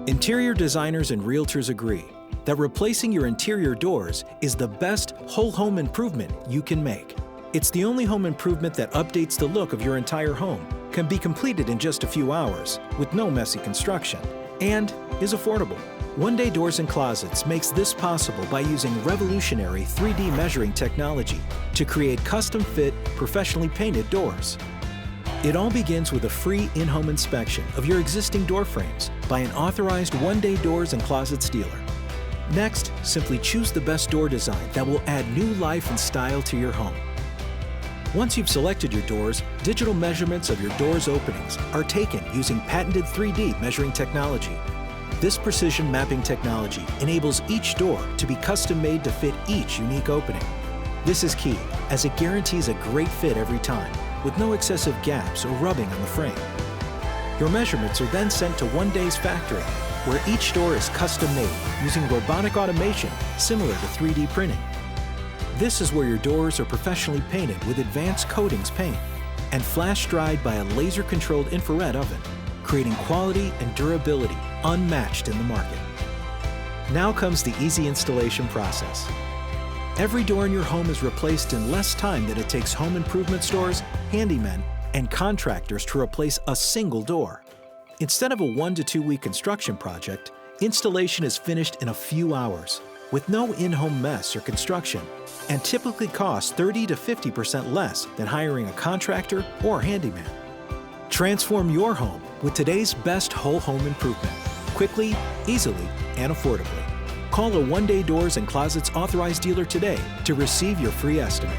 Interior designers and realtors agree that replacing your interior doors is the best whole home improvement you can make. It's the only home improvement that updates the look of your entire home, can be completed in just a few hours with no messy construction, and is affordable. One Day Doors and Closets makes this possible by using revolutionary 3D measuring technology to create custom-fit, professionally painted doors. It all begins with a free in-home inspection of your existing door frames by an authorized One Day Doors and Closets dealer. Next, simply choose the best door design that will add new life and style to your home. Once you've selected your doors, digital measurements of your door's openings are taken using patented 3D measuring technology. This precision mapping technology enables each door to be custom-made to fit each unique opening. This is key, as it guarantees a great fit every time, with no excessive gaps or rubbing on the frame. Your measurements are then sent to One Day's factory, where each door is custom-made using robotic automation similar to 3D printing. This is where your doors are professionally painted with advanced coatings paint and flash-dried by a laser-controlled infrared oven, creating quality and durability unmatched in the market. Now comes the easy installation process. Every door in your home is replaced in less time than it takes home improvement stores, handymen, and contractors to replace a single door. Instead of a 1 to 2 week construction project, installation is finished in a few hours, with no in-home mess or construction, and typically costs 30 to 50% less than hiring a contractor or handyman. Transform your home with today's best whole home improvement, quickly, easily, and affordably. Call a One Day Doors and Closets authorized dealer today to receive your free estimate.